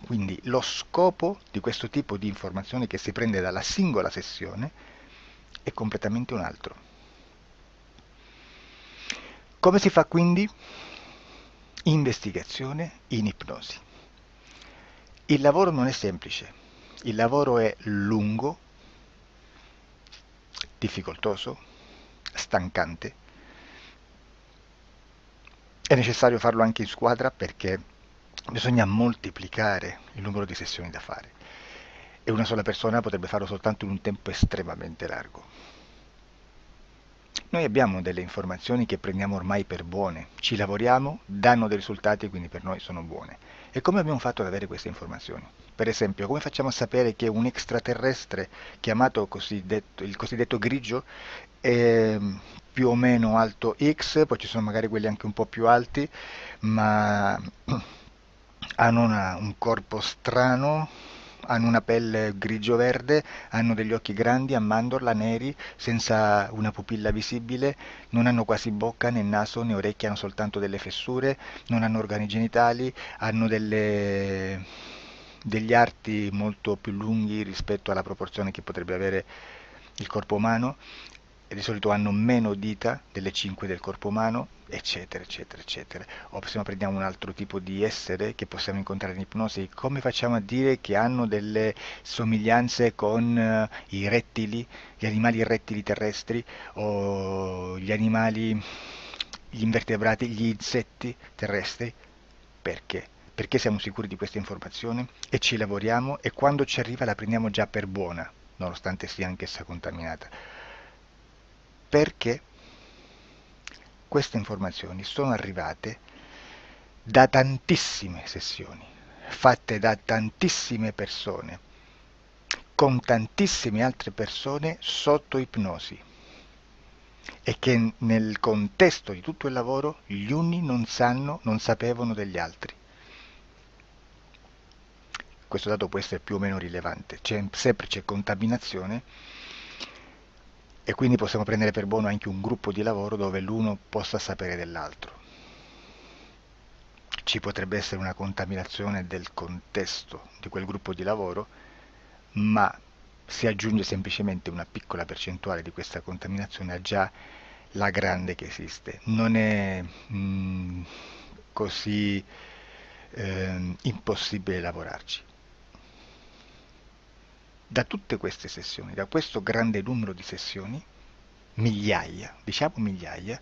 Quindi lo scopo di questo tipo di informazione che si prende dalla singola sessione è completamente un altro. Come si fa quindi? Investigazione in ipnosi. Il lavoro non è semplice, il lavoro è lungo, difficoltoso, stancante. È necessario farlo anche in squadra perché bisogna moltiplicare il numero di sessioni da fare e una sola persona potrebbe farlo soltanto in un tempo estremamente largo. Noi abbiamo delle informazioni che prendiamo ormai per buone, ci lavoriamo, danno dei risultati e quindi per noi sono buone. E come abbiamo fatto ad avere queste informazioni? Per esempio, come facciamo a sapere che un extraterrestre chiamato il cosiddetto grigio è più o meno alto X, poi ci sono magari quelli anche un po' più alti, ma hanno un corpo strano, hanno una pelle grigio-verde, hanno degli occhi grandi a mandorla, neri, senza una pupilla visibile, non hanno quasi bocca né naso né orecchie, hanno soltanto delle fessure, non hanno organi genitali, hanno degli arti molto più lunghi rispetto alla proporzione che potrebbe avere il corpo umano e di solito hanno meno dita delle 5 del corpo umano, eccetera, eccetera, eccetera. O se no prendiamo un altro tipo di essere che possiamo incontrare in ipnosi, come facciamo a dire che hanno delle somiglianze con i rettili, gli animali rettili terrestri o gli animali, gli invertebrati, gli insetti terrestri? Perché? Perché siamo sicuri di questa informazione e ci lavoriamo e quando ci arriva la prendiamo già per buona, nonostante sia anch'essa contaminata. Perché queste informazioni sono arrivate da tantissime sessioni, fatte da tantissime persone, con tantissime altre persone sotto ipnosi e che nel contesto di tutto il lavoro gli uni non sapevano degli altri. Questo dato può essere più o meno rilevante, sempre c'è contaminazione e quindi possiamo prendere per buono anche un gruppo di lavoro dove l'uno possa sapere dell'altro. Ci potrebbe essere una contaminazione del contesto di quel gruppo di lavoro, ma si aggiunge semplicemente una piccola percentuale di questa contaminazione a già la grande che esiste. Non è così impossibile lavorarci. Da tutte queste sessioni, da questo grande numero di sessioni, migliaia, diciamo migliaia,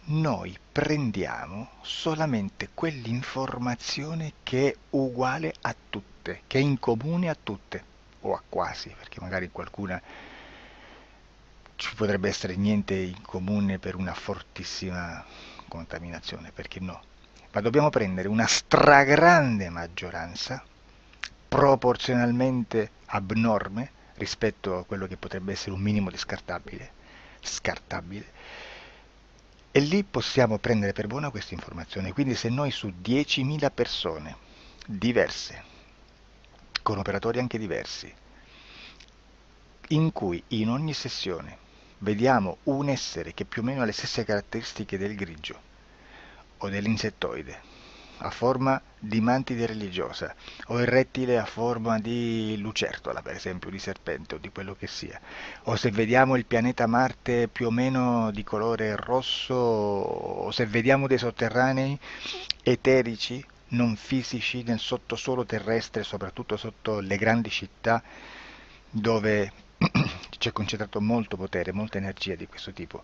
noi prendiamo solamente quell'informazione che è uguale a tutte, che è in comune a tutte, o a quasi, perché magari qualcuna ci potrebbe essere niente in comune per una fortissima contaminazione, perché no? Ma dobbiamo prendere una stragrande maggioranza, proporzionalmente abnorme rispetto a quello che potrebbe essere un minimo di scartabile, e lì possiamo prendere per buona questa informazione. Quindi se noi su 10.000 persone diverse, con operatori anche diversi, in cui in ogni sessione vediamo un essere che più o meno ha le stesse caratteristiche del grigio o dell'insettoide, a forma di mantide religiosa, o il rettile a forma di lucertola, per esempio, di serpente o di quello che sia, o se vediamo il pianeta Marte più o meno di colore rosso, o se vediamo dei sotterranei eterici, non fisici, nel sottosuolo terrestre, soprattutto sotto le grandi città, dove c'è concentrato molto potere, molta energia di questo tipo,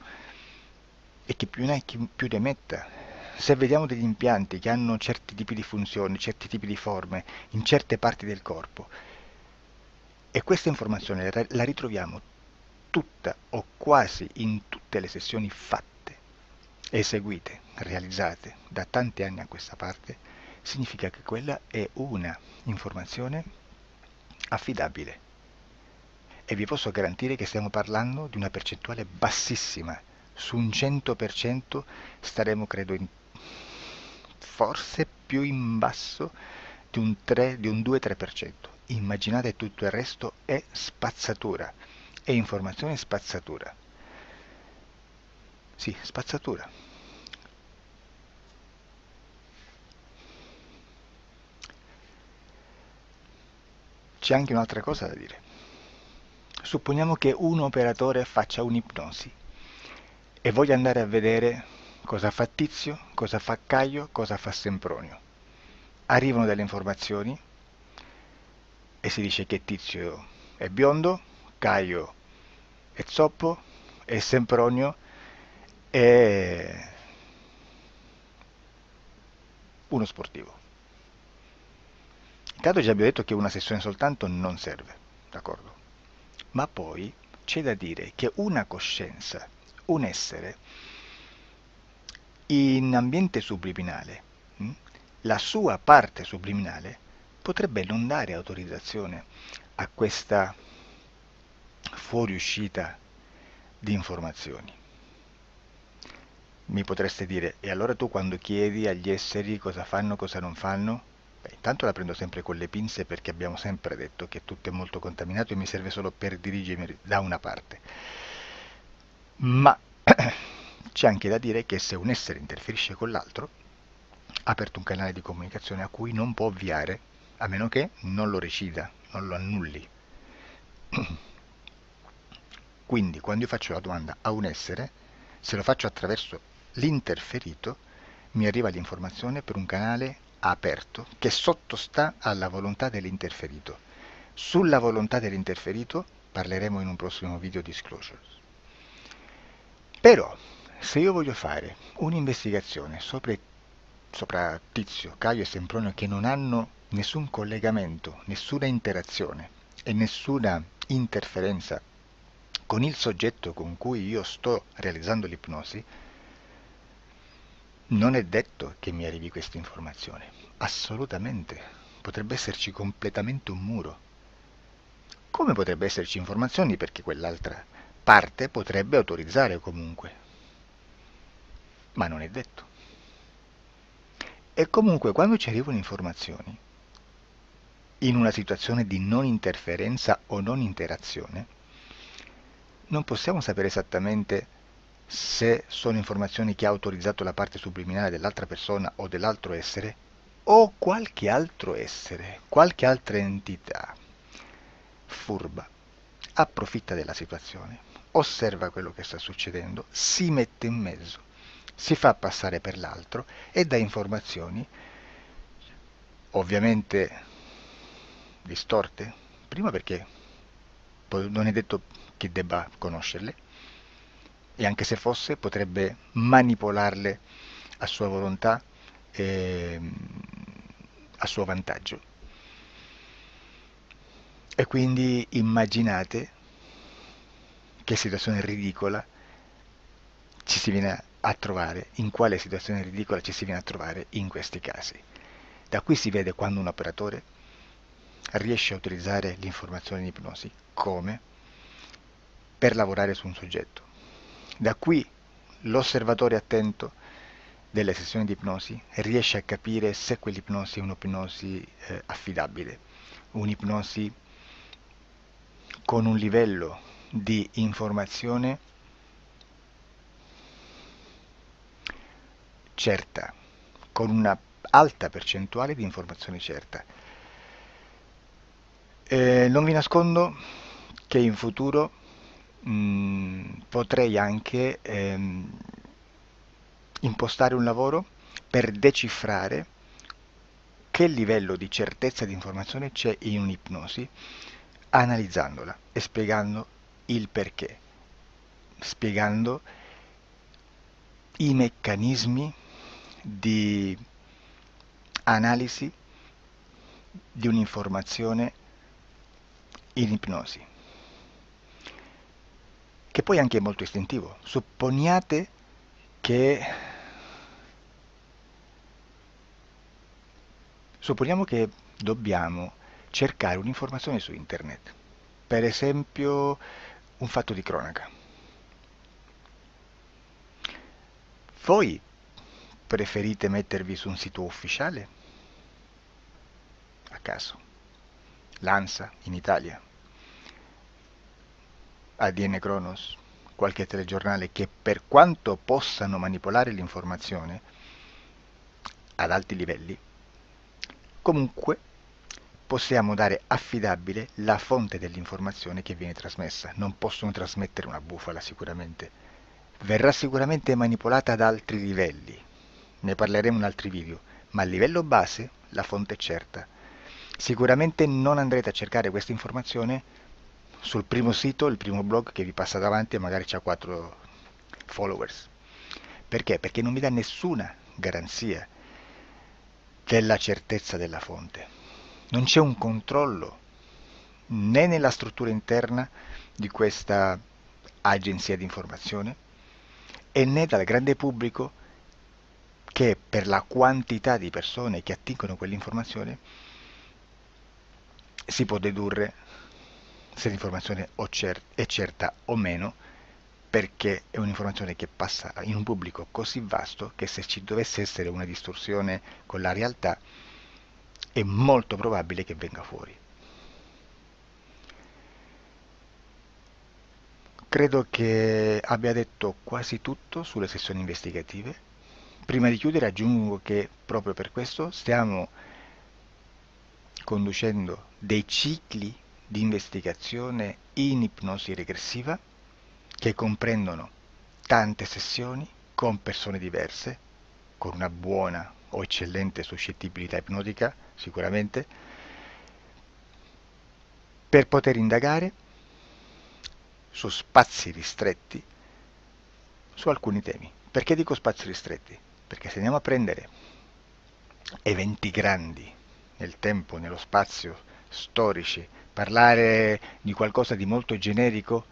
e chi più ne ha chi più ne metta. Se vediamo degli impianti che hanno certi tipi di funzioni, certi tipi di forme in certe parti del corpo, e questa informazione la ritroviamo tutta o quasi in tutte le sessioni fatte, eseguite, realizzate da tanti anni a questa parte, significa che quella è una informazione affidabile. E vi posso garantire che stiamo parlando di una percentuale bassissima, su un 100% staremo credo forse più in basso di un 3, di un 2-3%. Immaginate tutto il resto è spazzatura, è informazione spazzatura. Sì, spazzatura. C'è anche un'altra cosa da dire. Supponiamo che un operatore faccia un'ipnosi e voglia andare a vedere cosa fa Tizio, cosa fa Caio, cosa fa Sempronio. Arrivano delle informazioni e si dice che Tizio è biondo, Caio è zoppo e Sempronio è uno sportivo. Intanto già abbiamo detto che una sessione soltanto non serve, d'accordo? Ma poi c'è da dire che una coscienza, un essere, in ambiente subliminale, la sua parte subliminale potrebbe non dare autorizzazione a questa fuoriuscita di informazioni. Mi potreste dire, e allora tu quando chiedi agli esseri cosa fanno, cosa non fanno? Beh, intanto la prendo sempre con le pinze perché abbiamo sempre detto che tutto è molto contaminato e mi serve solo per dirigermi da una parte. Ma c'è anche da dire che se un essere interferisce con l'altro, ha aperto un canale di comunicazione a cui non può ovviare, a meno che non lo recida, non lo annulli. Quindi quando io faccio la domanda a un essere, se lo faccio attraverso l'interferito, mi arriva l'informazione per un canale aperto che sottostà alla volontà dell'interferito. Sulla volontà dell'interferito parleremo in un prossimo video disclosures. Però, se io voglio fare un'investigazione sopra Tizio, Caio e Sempronio che non hanno nessun collegamento, nessuna interazione e nessuna interferenza con il soggetto con cui io sto realizzando l'ipnosi, non è detto che mi arrivi questa informazione. Assolutamente. Potrebbe esserci completamente un muro. Come potrebbe esserci informazioni perché quell'altra parte potrebbe autorizzare comunque. Ma non è detto. E comunque quando ci arrivano informazioni, in una situazione di non interferenza o non interazione, non possiamo sapere esattamente se sono informazioni che ha autorizzato la parte subliminale dell'altra persona o dell'altro essere, o qualche altro essere, qualche altra entità furba, approfitta della situazione, osserva quello che sta succedendo, si mette in mezzo, si fa passare per l'altro e dà informazioni, ovviamente distorte, prima perché non è detto che debba conoscerle, e anche se fosse potrebbe manipolarle a sua volontà e a suo vantaggio. E quindi immaginate che situazione ridicola ci si viene a trovare, in quale situazione ridicola ci si viene a trovare in questi casi. Da qui si vede quando un operatore riesce a utilizzare l'informazione in ipnosi come per lavorare su un soggetto. Da qui l'osservatore attento delle sessioni di ipnosi riesce a capire se quell'ipnosi è un'ipnosi affidabile, un'ipnosi con un livello di informazione certa, con una alta percentuale di informazione certa. Non vi nascondo che in futuro potrei anche impostare un lavoro per decifrare che livello di certezza di informazione c'è in un'ipnosi, analizzandola e spiegando il perché, spiegando i meccanismi di analisi di un'informazione in ipnosi, che poi anche è molto istintivo. Supponiamo che dobbiamo cercare un'informazione su internet, per esempio un fatto di cronaca. Voi preferite mettervi su un sito ufficiale? A caso. L'ANSA in Italia, ADN Kronos, qualche telegiornale che per quanto possano manipolare l'informazione ad alti livelli, comunque possiamo dare affidabile la fonte dell'informazione che viene trasmessa. Non possono trasmettere una bufala sicuramente. Verrà sicuramente manipolata ad altri livelli. Ne parleremo in altri video, ma a livello base la fonte è certa. Sicuramente non andrete a cercare questa informazione sul primo sito, il primo blog che vi passa davanti e magari c'ha 4 followers. Perché? Perché non vi dà nessuna garanzia della certezza della fonte. Non c'è un controllo né nella struttura interna di questa agenzia di informazione e né dal grande pubblico, che per la quantità di persone che attingono quell'informazione si può dedurre se l'informazione è certa o meno, perché è un'informazione che passa in un pubblico così vasto che se ci dovesse essere una distorsione con la realtà è molto probabile che venga fuori. Credo che abbia detto quasi tutto sulle sessioni investigative. Prima di chiudere aggiungo che proprio per questo stiamo conducendo dei cicli di investigazione in ipnosi regressiva che comprendono tante sessioni con persone diverse, con una buona o eccellente suscettibilità ipnotica sicuramente, per poter indagare su spazi ristretti su alcuni temi. Perché dico spazi ristretti? Perché se andiamo a prendere eventi grandi nel tempo, nello spazio, storici, parlare di qualcosa di molto generico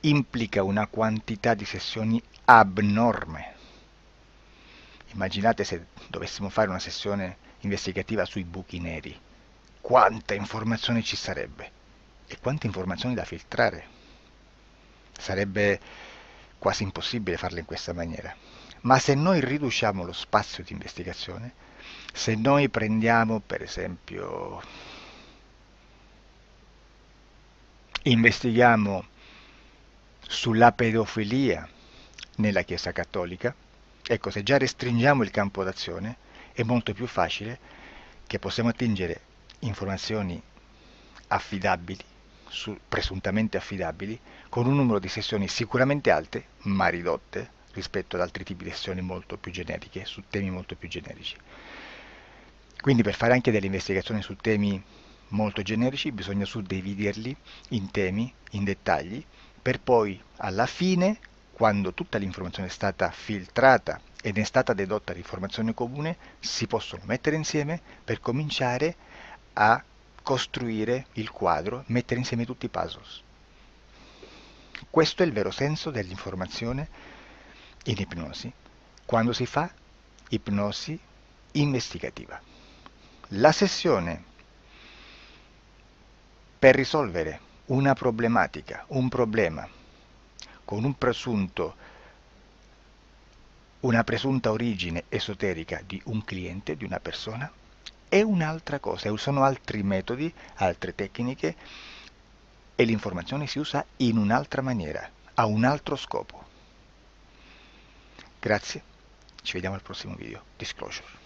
implica una quantità di sessioni abnorme. Immaginate se dovessimo fare una sessione investigativa sui buchi neri. Quanta informazione ci sarebbe e quante informazioni da filtrare. Sarebbe quasi impossibile farla in questa maniera. Ma se noi riduciamo lo spazio di investigazione, se noi prendiamo per esempio, investighiamo sulla pedofilia nella Chiesa Cattolica, ecco, se già restringiamo il campo d'azione è molto più facile che possiamo attingere informazioni affidabili, presuntamente affidabili, con un numero di sessioni sicuramente alte, ma ridotte rispetto ad altri tipi di sessioni molto più generiche, su temi molto più generici. Quindi per fare anche delle investigazioni su temi molto generici bisogna suddividerli in temi, in dettagli, per poi alla fine, quando tutta l'informazione è stata filtrata ed è stata dedotta l'informazione comune, si possono mettere insieme per cominciare a costruire il quadro, mettere insieme tutti i puzzles. Questo è il vero senso dell'informazione in ipnosi, quando si fa ipnosi investigativa. La sessione per risolvere una problematica, un problema, con una presunta origine esoterica di un cliente, di una persona, è un'altra cosa, sono altri metodi, altre tecniche e l'informazione si usa in un'altra maniera, ha un altro scopo. Grazie, ci vediamo al prossimo video. Disclosure.